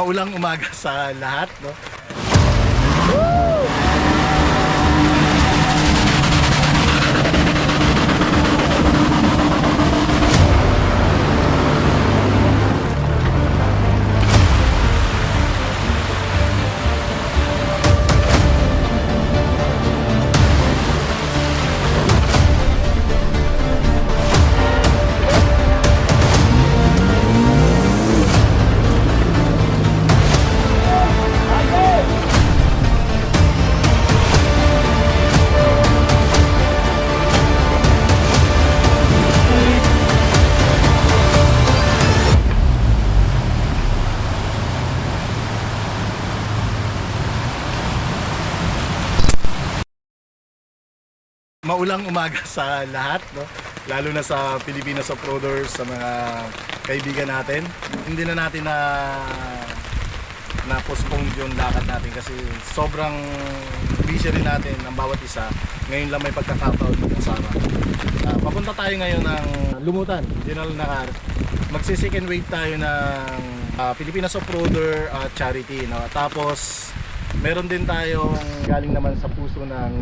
Maulang umaga sa lahat, no? Maulang umaga sa lahat, no? Lalo na sa Pilipinas Off-Roaders, sa mga kaibigan natin. Hindi na natin na postpone yung lakad natin kasi sobrang busy rin natin ang bawat isa. Ngayon lang may pagkakataon ng kasama. Papunta tayo ngayon ng Lumutan, General Nakar. Magsi-second wave tayo ng Pilipinas Off-Roader charity, no? Tapos meron din tayong galing naman sa puso ng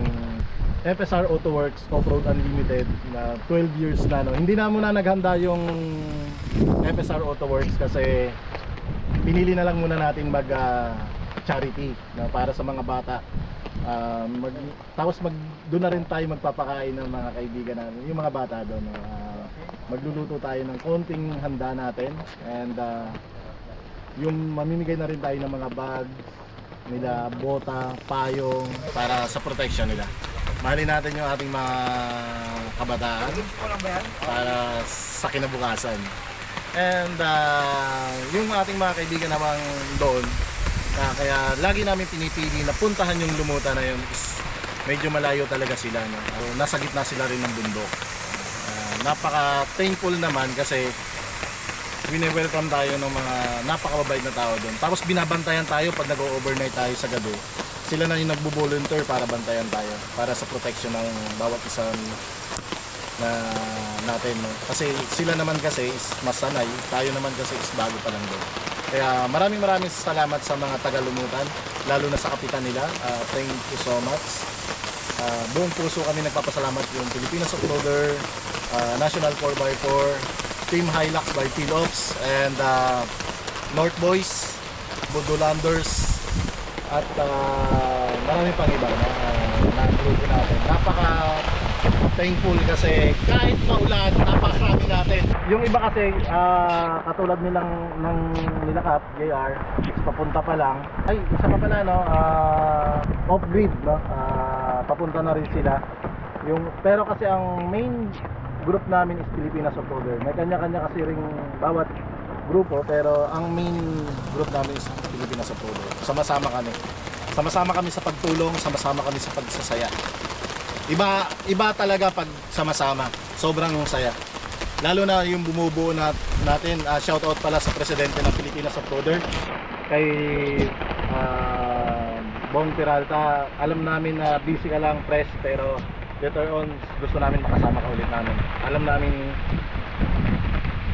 FSR Auto Works Off-Road Unlimited na 12 years na, no? Hindi na muna naghanda yung FSR Auto Works kasi pinili na lang muna natin mag charity, no? Para sa mga bata. Tapos doon na rin tayo magpapakain ng mga kaibigan natin, yung mga bata doon, no? Magluluto tayo ng konting handa natin and yung mamimigay na rin tayo ng mga bags nila, bota, payong para sa protection nila. Mahalin natin yung ating mga kabataan para sa kinabukasan. And yung ating mga kaibigan naman doon, kaya lagi namin pinipili na puntahan yung Lumutan na yun is medyo malayo talaga sila, no? Nasa gitna sila rin ng bundok. Napaka-thankful naman kasi wini-welcome tayo ng mga napakababait na tao doon. Tapos binabantayan tayo pag nag-overnight tayo sa gabi. Sila na yung nagbo-volunteer para bantayan tayo, para sa protection ng bawat isang na natin, no? Kasi sila naman kasi is masanay, tayo naman kasi is bago pa lang doon. Kaya maraming salamat sa mga taga-Lumutan, lalo na sa kapitan nila. Thank you so much. Buong puso kami nagpapasalamat yung Pilipinas Off-Roader, National 4x4, Team Hilux by Philops, and North Boys, Budulanders, at marami pang iba na grupo natin. Napaka thankful kasi kahit maulan, napakarami natin. Yung iba kasi katulad nilang ng nilakap, JR, papunta pa lang. Ay, isa pa pala, no? Off-grid, no? Papunta na rin sila. Pero kasi ang main group namin is Pilipinas Off-Roader. May kanya-kanya kasi ring bawat grupo, pero ang main group namin is Pilipinas Off-Roader. Sama-sama kami. Sama-sama kami sa pagtulong, sama-sama kami sa pagsasaya. Iba talaga pag sama-sama. Sobrang saya. Lalo na yung bumubuo natin. Shoutout pala sa presidente ng Pilipinas Off-Roader, kay Bong Peralta. Alam namin na busy ka lang, press, pero later on gusto namin makasama ka ulit namin. Alam namin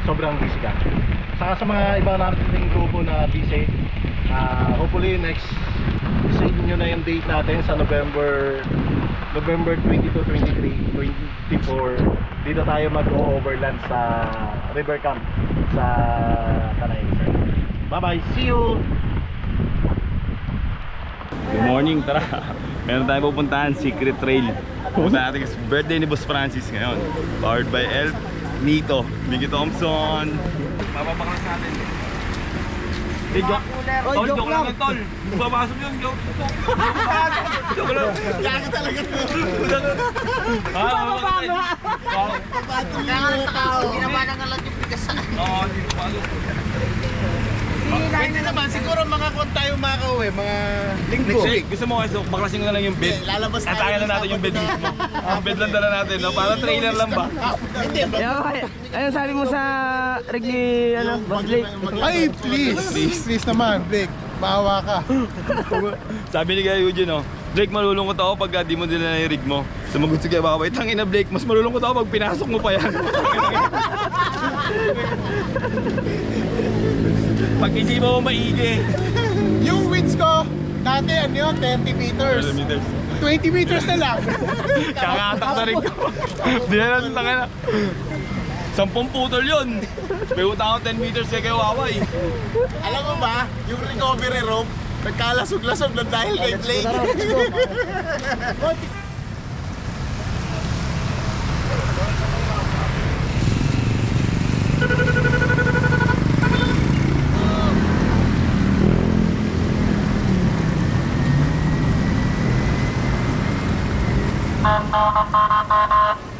sobrang busy ka. Saka sa mga ibang nating grupo na busy, hopefully next save nyo na yung date natin sa November 22, 23, 24. Dito tayo mag-overland sa River Camp sa Tanay. Bye bye, see you! Good morning, tara. Meron tayo pupuntahan, Secret Trail. Pupunta natin kasi birthday ni Boss Francis ngayon. Powered by Elf, Nito, Mickey Thompson. Mapapakalas natin. Hey, Tol, joke lang yun, Tol. Babasok yun, joke. Joke lang. Lagi talaga. Hindi naman nangalat yung bigasan. Oo, hindi ko bago. Hindi naman, siguro makakuha tayo makauwi, mga linggo. Next week, gusto mo kasi baklasin ko na lang yung bed. Lalabas tayo. Atayan na natin yung bed mismo. Ang bed lang dala natin, no? Para trailer lang ba? Hindi, Ayun sabi mo sa Regli, Boss Blake. Ay, please naman, Blake. Maawa ka. Sabi ni Kuya Eugene, no? Blake, malulungkot ako pagka di mo dila na yung rig mo. Sumagot si Kuya Bakabay, tangina Blake, mas malulungkot ako pag pinasok mo pa yan. Pag hindi mo maigi. Yung widths ko, dati ano yun, 30 meters. 20 meters na lang. Kakatak na rin ko. Di na lang na. 10 putol yun. May utang ako 10 meters kay Waway. Alam mo ba, yung recovery rope, nagkalasog-lasog lang dahil kay Blake.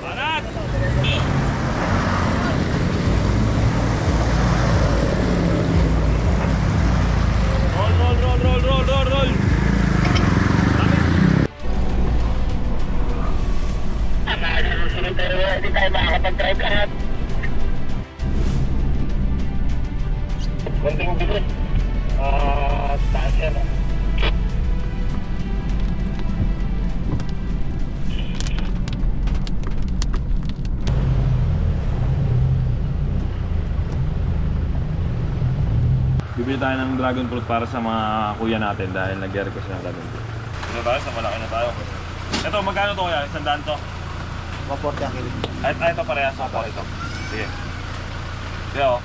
Parat! Roll. Hindi tayo makakapag-drive lahat. Konting bilis. Taas yan. Bibili tayo ng dragon fruit para sa mga kuya natin dahil nag-request ng dragon fruit. Ito tayo, sa malaki na tayo. Ito, magkano to kaya? 100 to? 140 ang kilo. Ay, ito parehas ako ito. Sige. Sige oh.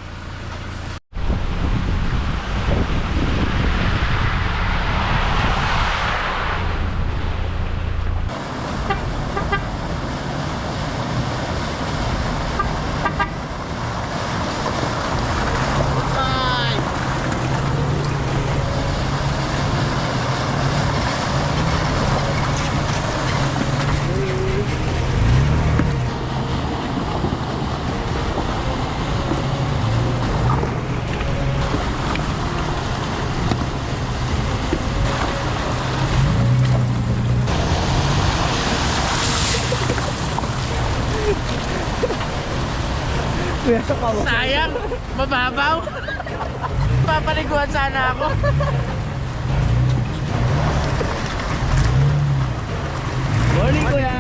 Sayang, mababaw. Papaliguan sana ako. Morning, kuya.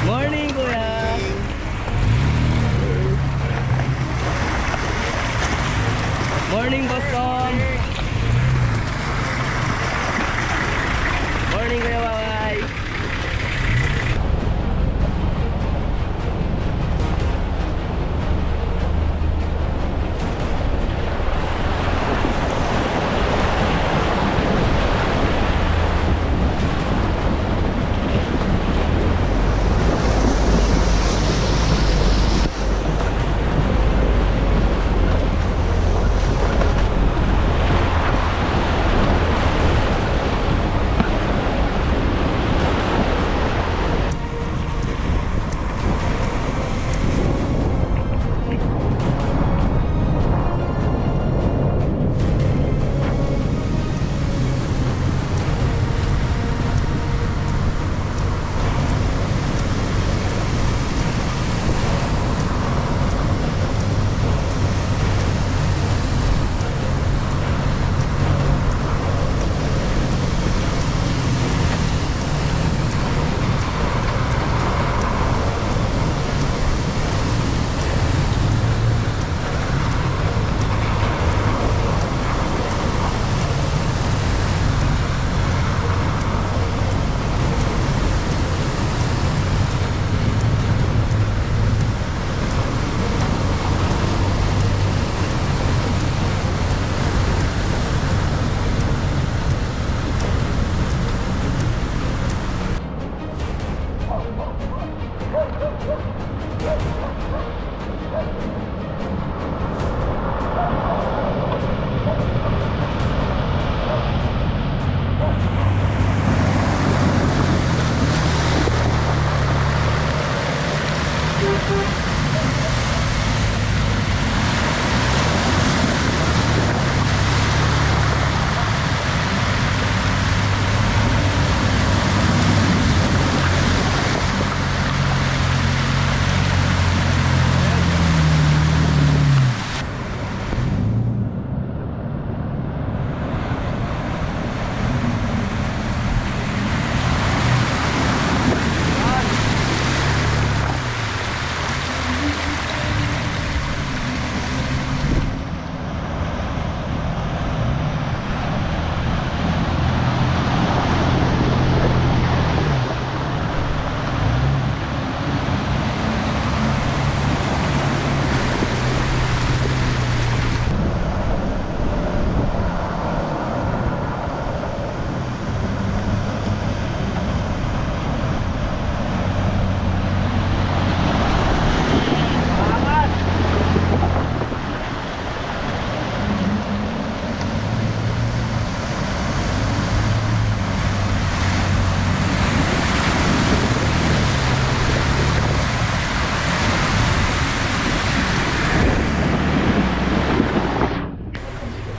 Morning, kuya. Morning, Boston. Morning, kuya Waway.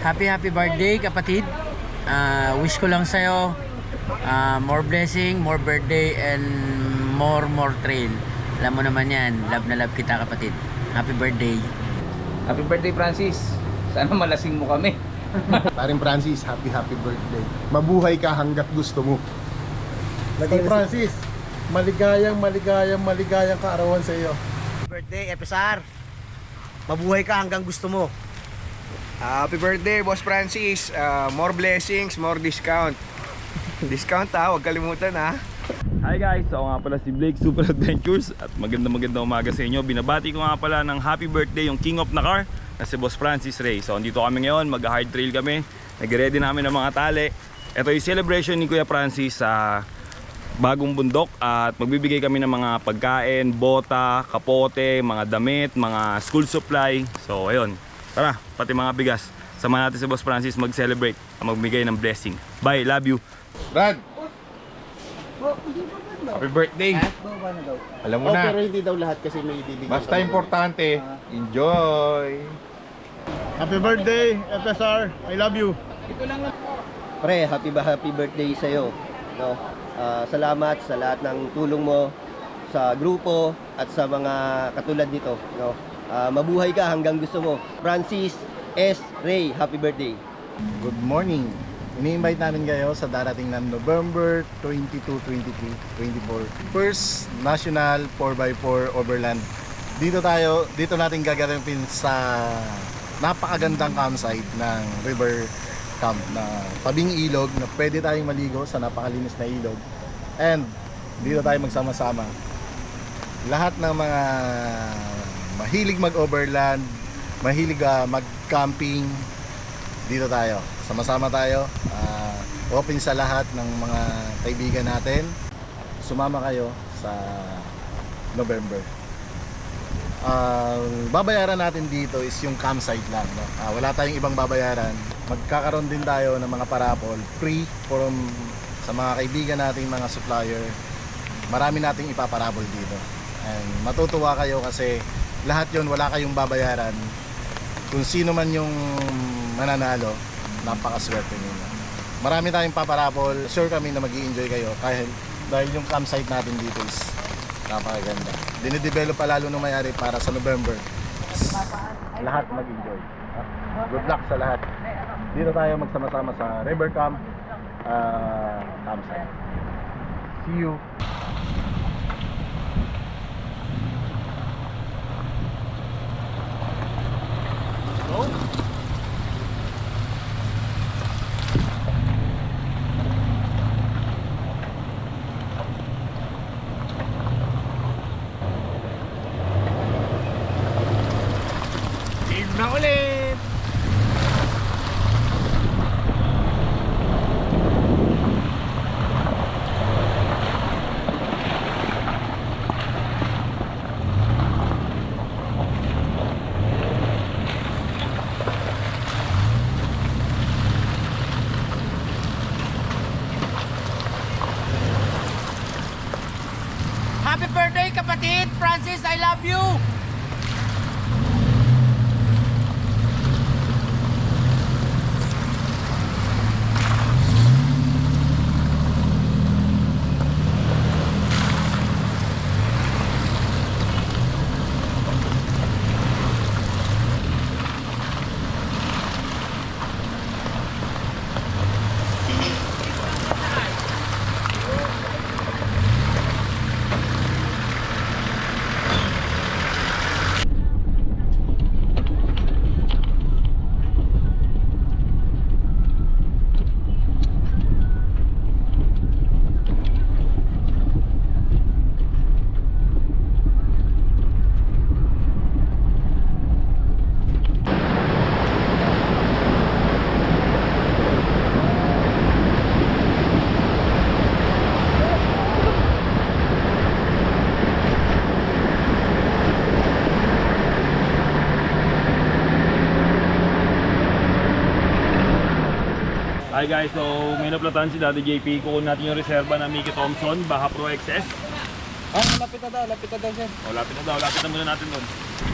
Happy birthday kapatid. Wish ko lang sa'yo more blessing, more birthday, and more trail. Alam mo naman yan, love na love kita kapatid. Happy birthday. Happy birthday, Francis. Sana malasing mo kami. Paring Francis, happy birthday. Mabuhay ka hanggat gusto mo. Paring Francis, maligayang kaarawan sa iyo. Birthday, FSR. Mabuhay ka hanggang gusto mo. Happy birthday, Boss Francis. More blessings, more discount. Discount huwag kalimutan Hi guys, so nga pala si Blake Super Adventures at magandang umaga sa inyo. Binabati ko nga pala ng happy birthday yung King of Nakar na si Boss Francis Ray. So andito kami ngayon, mag-hard trail kami. Nag-ready namin ng mga tali. Ito yung celebration ni Kuya Francis sa bagong bundok at magbibigay kami ng mga pagkain, bota, kapote, mga damit, mga school supply. So ayun, tara, pati mga bigas. Samahan natin si Boss Francis mag-celebrate at magbigay ng blessing. Bye, love you. Brad, happy birthday. Alam mo na, Pero hindi daw lahat kasi may ibibigay. basta importante, enjoy. Happy birthday, FSR. I love you. Pre, happy birthday sa iyo. No? Salamat sa lahat ng tulong mo sa grupo at sa mga katulad nito, no? Mabuhay ka hanggang gusto mo. Francis S. Ray, happy birthday. Good morning. Ini-invite namin kayo sa darating na November 22, 23, 24. First National 4x4 Overland. Dito natin gaganapin sa napakagandang campsite ng river camp na tabing ilog na pwede tayong maligo sa napakalinis na ilog. And dito tayo magsama-sama. Lahat ng mga mahilig mag-overland, mahilig mag-camping, dito tayo. Sama-sama tayo. Open sa lahat ng mga kaibigan natin. Sumama kayo sa November. Babayaran natin dito is yung campsite lang, no? Wala tayong ibang babayaran. Magkakaroon din tayo ng mga parapol free from sa mga kaibigan nating mga supplier. Marami nating ipaparabol dito. And matutuwa kayo kasi lahat yon wala kayong babayaran. Kung sino man yung mananalo, napakaswerte ninyo. Marami tayong paparapol. Sure kami na mag-i-enjoy kayo dahil yung campsite natin dito is napakaganda. Dinidevelop pa lalo nung may-ari para sa November. Lahat mag-enjoy. Good luck sa lahat. Dito tayo magsama-sama sa River Camp campsite. See you. Na ulit! Happy birthday kapatid, Francis, I love you. Hi guys, so may naplatan si Daddy JP. Kukunin natin yung reserva ng Mickey Thompson, Baja Pro XS. Lapit na daw siya. O, lapit na muna natin doon.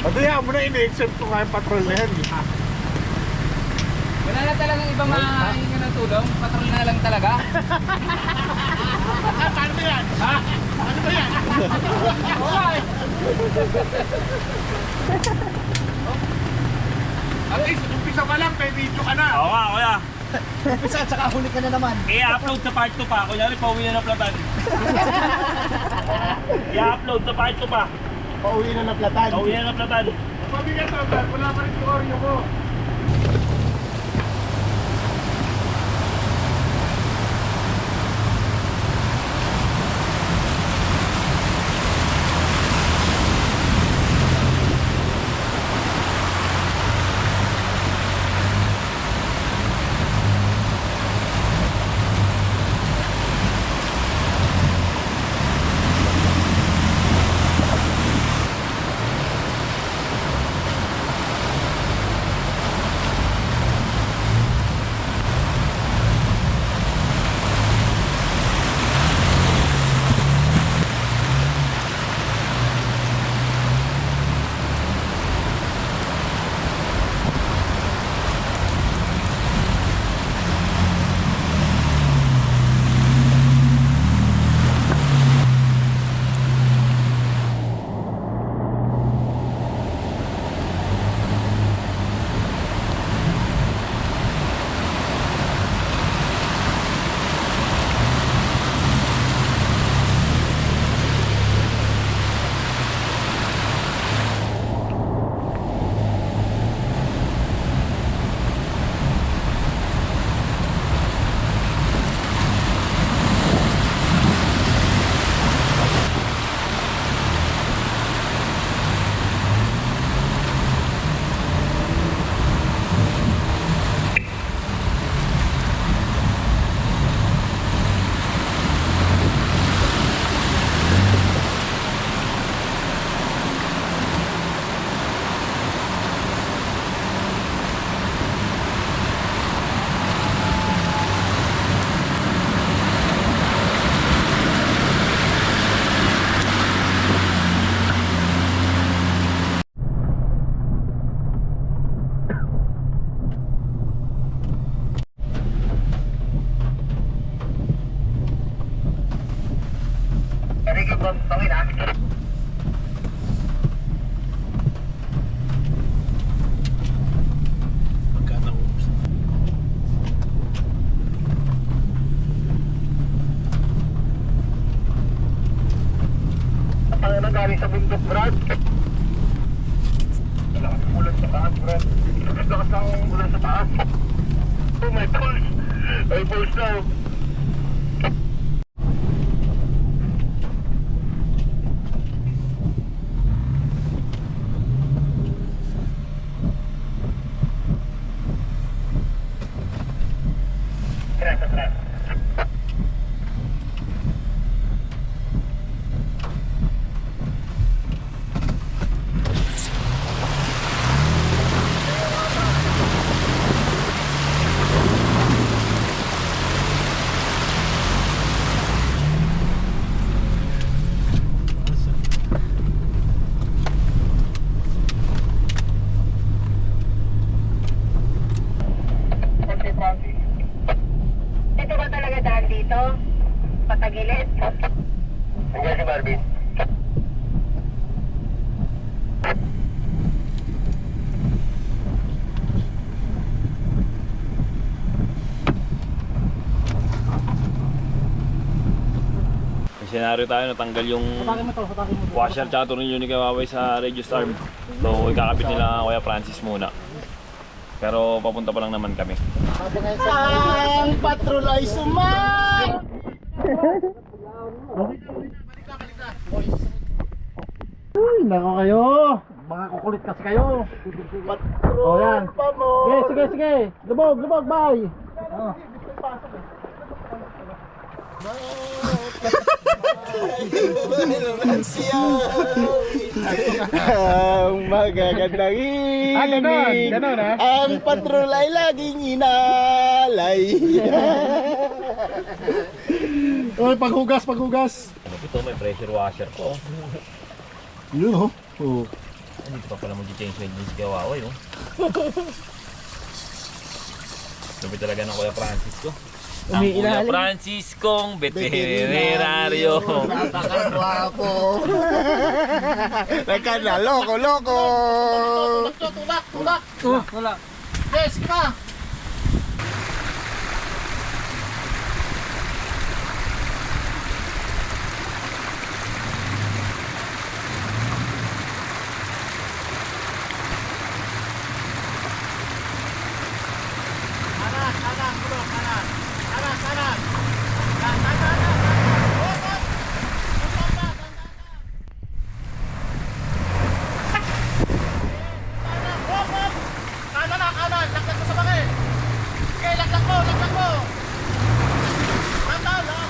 Patuya mo na ini-accept ko kaya patrol na yan. Wala na talagang ibang mahinga ng tulong. Patrol na lang talaga. Paano ba yan? Ha? Ano ba yan? At least, umpisa pa lang, may video ka na. Oo nga, kuya. Umpisa, tsaka huli ka na naman. I-upload sa part 2 pa. Kunyari, pauwi na ng platan. I-upload sa part 2 pa. Pauwi na ng platan. Pauwi na ng platan. Mabigat na, wala pa rin yung oreo ko. Galing sa bundok, Brad. Malakas ang ulan sa taas, Brad. Malakas ang ulan sa taas. Oh, my balls. My balls now. Ito ba talaga daan dito? Patagilid? Nandiyan si Marvin. May senaryo tayo, natanggal yung washer tsaka tornilyo ni Kawaway sa Regius Arm. So ikakabit nila Kuya Francis muna. Pero papunta pa lang naman kami. Ang patrol ay sumay! Uy, nako kayo! Mga kukulit kasi kayo! Patrol yan. Pa mo! Sige! Lubog, bye! Ang magagandang ibig. Ganon, ha? Ang patrol ay laging inalay. Uy, paghugas! Ito may pressure washer ko. Yun, oh. Oh. Hindi pa pala mag-change oil din si Kawaway, oh. Lupit talaga ng Kuya Francisco. Ang Kuya Franciscong veterinaryo. Napakagwapo. Teka na, loko. Tulak. Yes, ka. Kanan, lakad mo sa bangin. Okay, lakad mo. Tanda lang.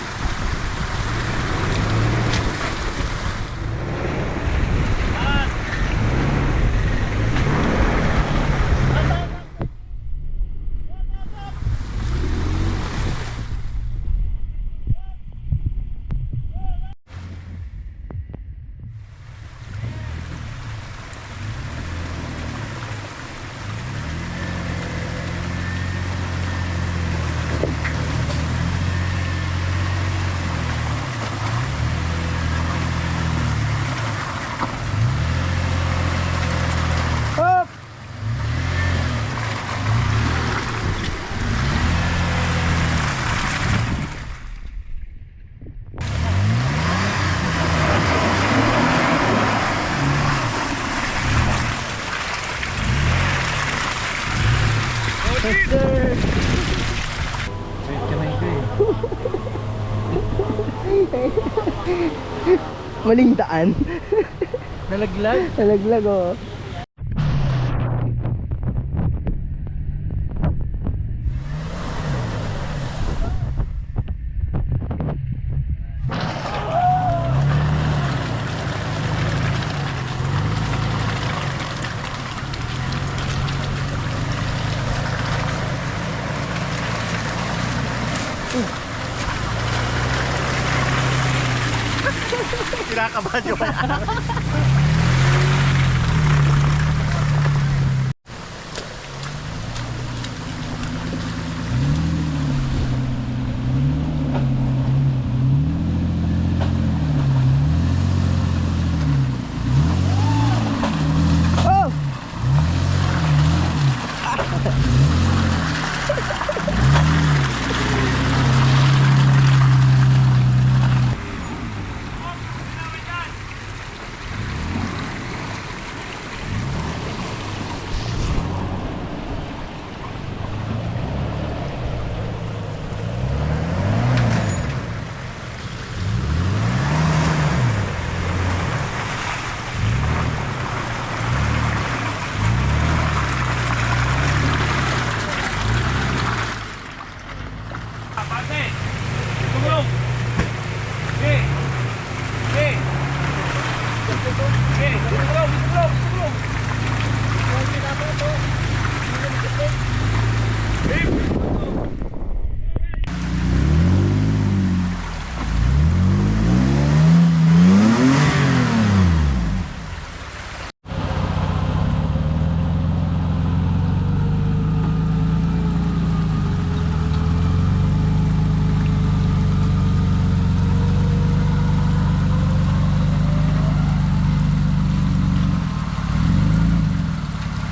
Maling daan. Nalaglag. Nalaglag, oh. Kinakabahan nyo ba?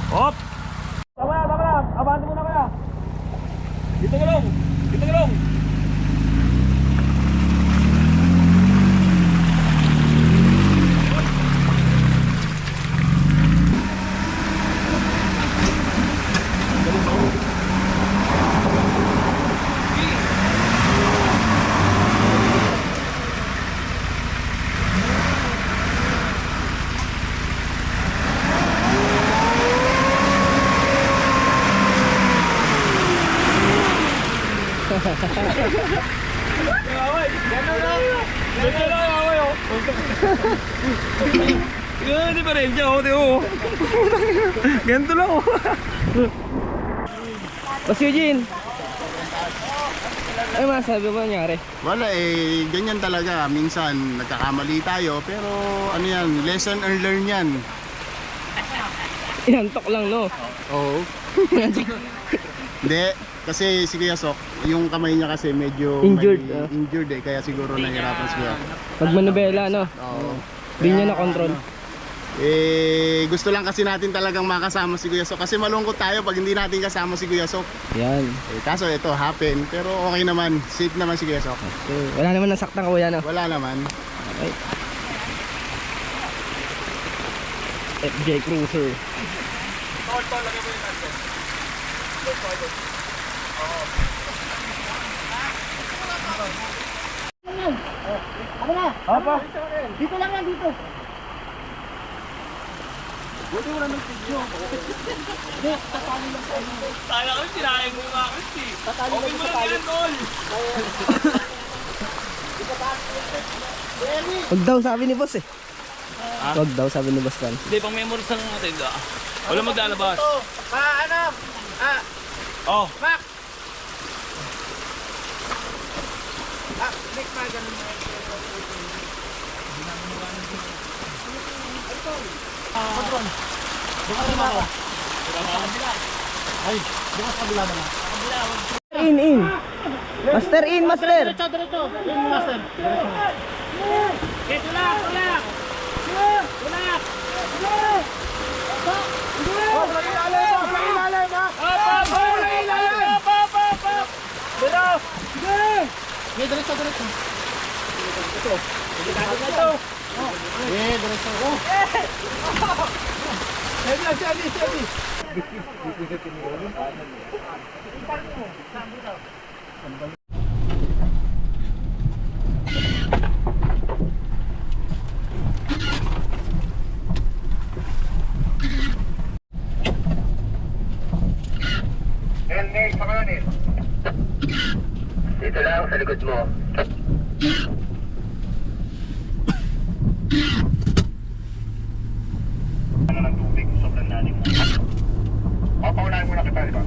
Hop! Tama na. Abante muna kaya. Dito gulong. Ganun diferensya ako, Teo. Ganito lang ako. Boss Eugene, ano masabi mo nangyari? Wala ganyan talaga. Minsan nagkakamali tayo, pero ano yan, lesson and learn yan. Inantok lang, no? Oo. Hindi, Kasi si Kuya Sok, yung kamay niya kasi medyo Injured, injured eh, kaya siguro nahirapan si Kuya. Pag manubela, no? Oo. Di Kaya, niya na-control. Gusto lang kasi natin talagang makasama si Kuya Sok kasi malungkot tayo pag hindi natin kasama si Kuya Sok. Yan. Kaso ito happen, pero okay naman, safe naman si Kuya Sok. Okay. Wala naman nasaktan kuya, no? Wala naman. Okay. FJ Cruiser. Wag daw sabi ni boss eh. Wag daw sabi ni boss Francis. Hindi, pang memories lang natin. Wala maglalabas. Oh. In. Master in, master. Helmet, sa kanan. Dito lang sa likod mo. Ano ng tubig, sobrang lalim. Papaunahin muna kita, di ba?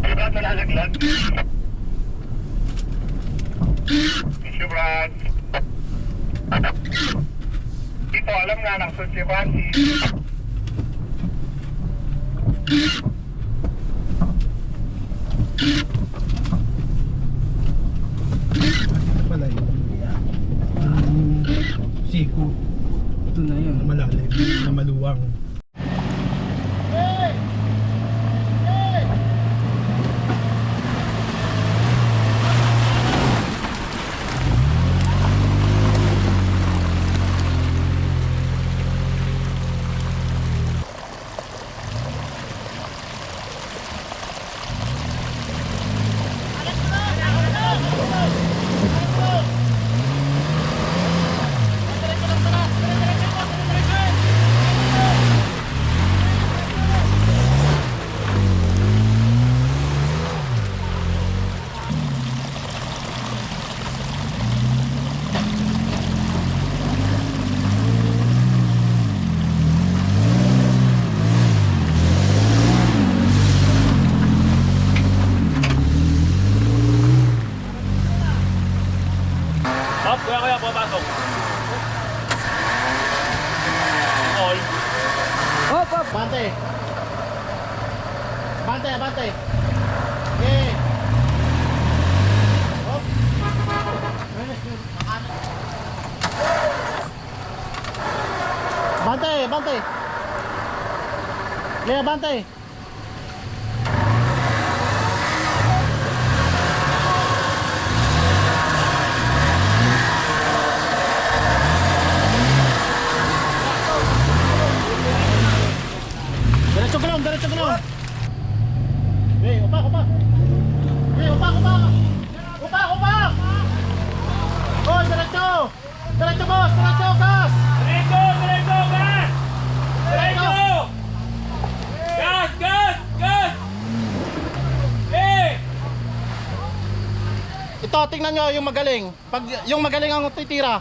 Brad, nalalaglag. Issue, Brad. Dito, alam na, nakasunod si Francis. Wala yun. Siko. Ito na yun. Malalim, na maluwang. Hop, kuya, papasok. All. Hop, hop. Bante. Okay. Hop. Bante. Lea, bante. Diretso ka lang. Upak. Upak. Oh, diretso, boss. Diretso, gas. Diretso, gas! Diretso! Gas! Ito, tingnan nyo yung magaling. Pag yung magaling ang titira.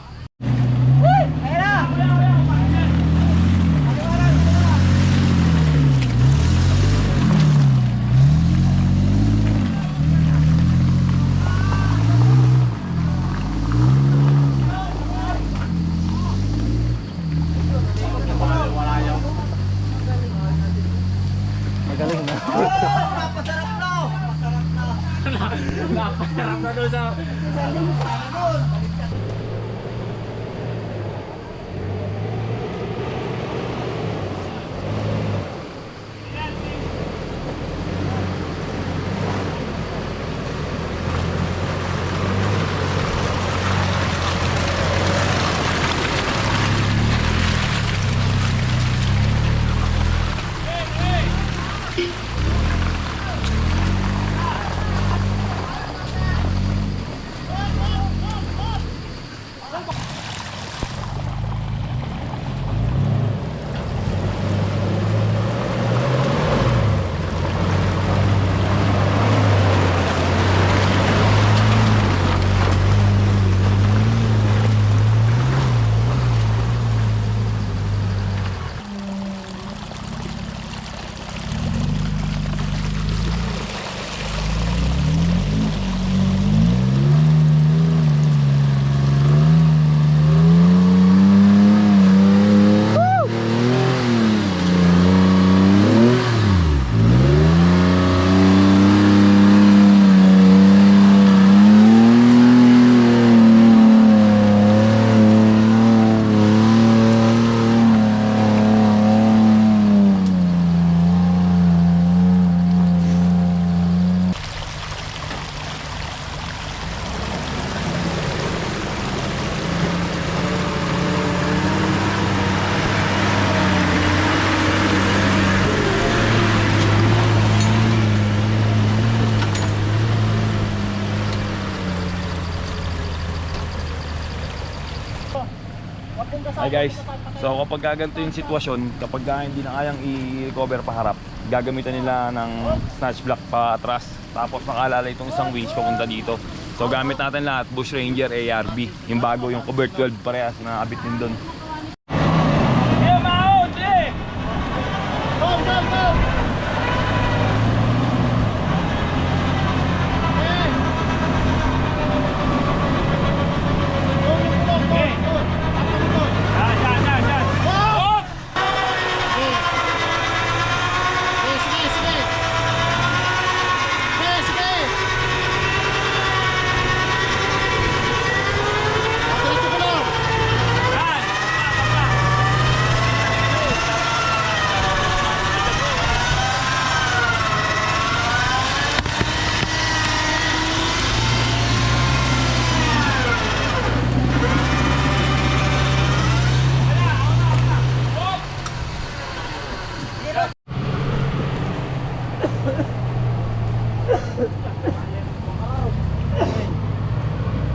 Hi guys, so kapag ganito yung sitwasyon, kapag hindi na kayang i-recover pa harap, gagamitan nila ng snatch block pa atras, tapos nakaalala itong isang winch papunta dito. So gamit natin lahat, Bush Ranger, ARB, yung bago, yung Cover 12, parehas na abit din doon.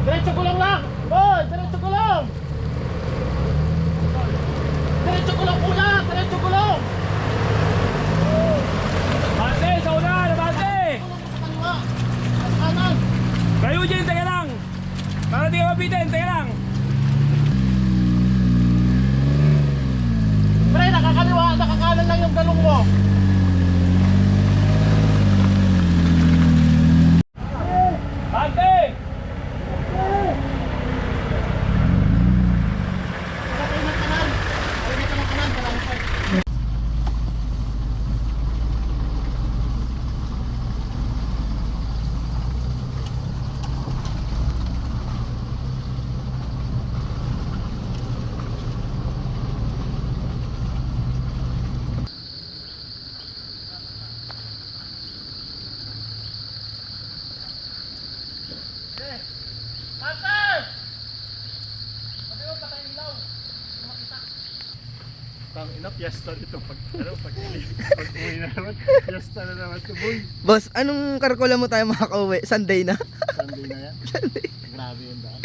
Diretso ko lang! Boy! Diretso ko lang! Diretso ko lang kuya! Diretso ko lang! Bante, sa unahan! Bante! Sa kaliwa! Sa kanan! Kayo dyan, teka lang! Para di ka mabitin, teka lang! Pre, nakakaliwa! Nakakanan lang yung galong mo! Bante! Tang ina, piyesta dito pag uwi na naman, piyesta na naman ito, boy. Boss, anong karkola mo tayo makakauwi? Sunday na? Sunday na yan. Grabe yung daan.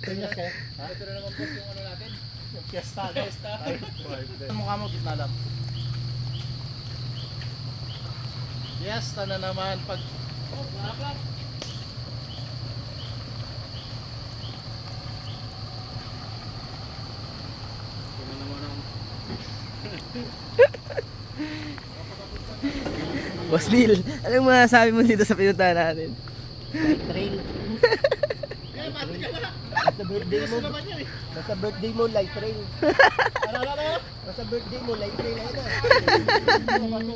Tingnan kayo. Ito na naman boss yung ano natin. Yung piyesta. Mukha mo, gitna lang. Fiesta na naman pag... Oh, black. Boss Neil, anong masasabi mo dito sa pinuntahan natin? Trail. Sa birthday mo. Sa birthday mo, light trail. Sa birthday mo, light trail. Ayun na.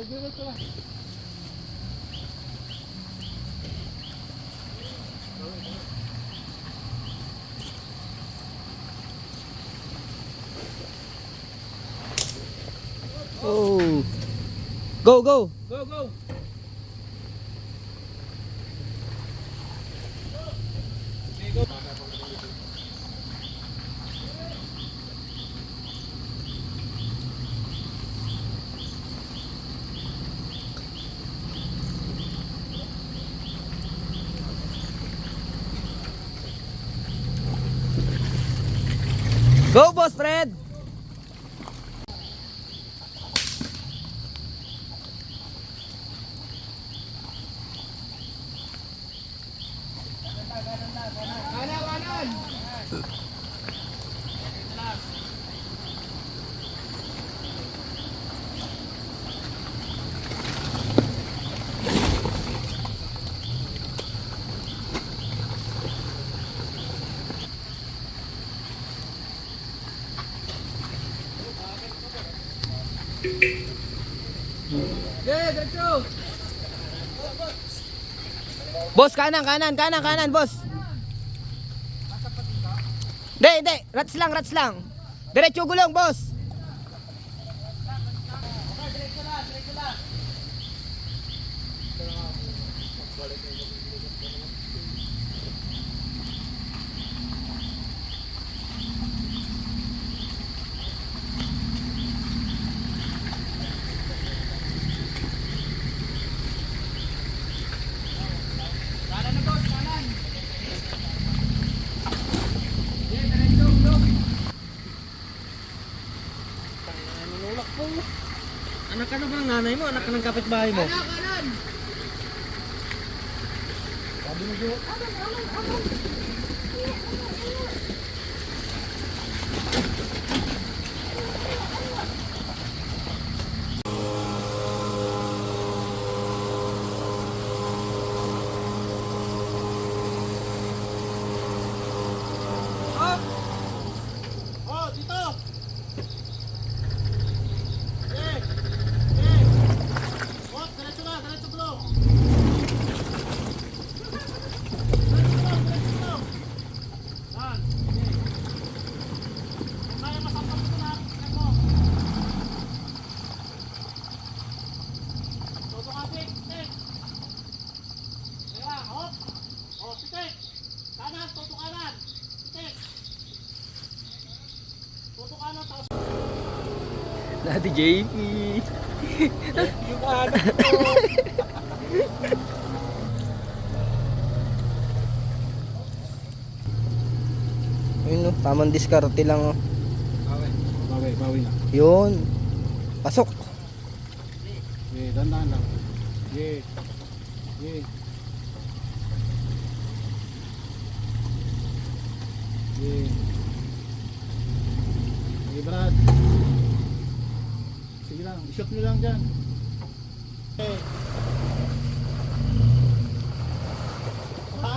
Oh. Go, go. Go, go! Go, Boss Fred. Boss, kanan, boss. Hindi, rats lang. Diretso gulong, boss. Anak ka na ba ng nanay mo? Anak ka ng kapitbahay mo? Nati JP. Yung anak ko. Yun no, tamang diskarte lang oh. Bawi na. Yun. Pasok. Dandan lang. Yeah. Hey, Brad. Sige lang, i-shot nyo lang dyan. Okay. Ha?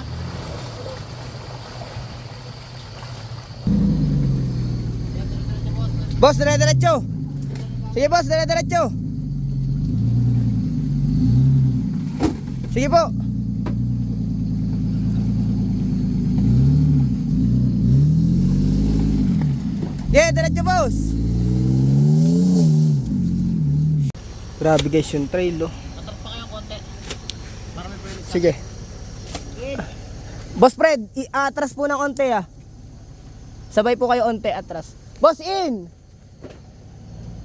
Boss, dire-diretso. Sige boss, dire-diretso. Sige po. Yeah, diretso boss. Grabe guys yung trail oh. Sige. Boss Fred, atras po ng onte ah. Sabay po kayo onte atras. Boss in.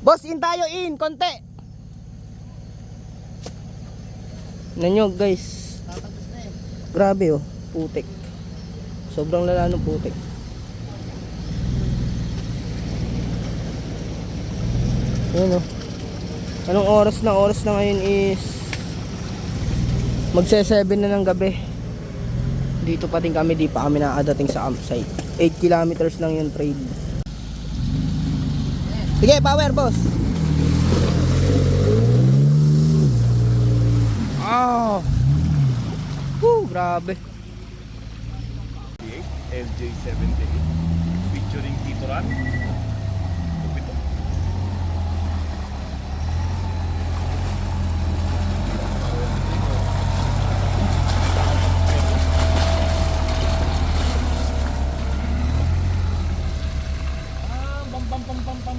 Boss in tayo in, konti. Nanyo guys. Grabe oh, putik. Sobrang lala ng putik. Ayan oh. Anong oras na? Oras na ngayon is magse-7 na ng gabi. Dito pa din kami, di pa kami nakadating sa campsite. 8 kilometers lang yung trail. Sige, power boss. Oh. Grabe. LJ78 featuring Tito Ran. Ito. Bam bam bam bam bam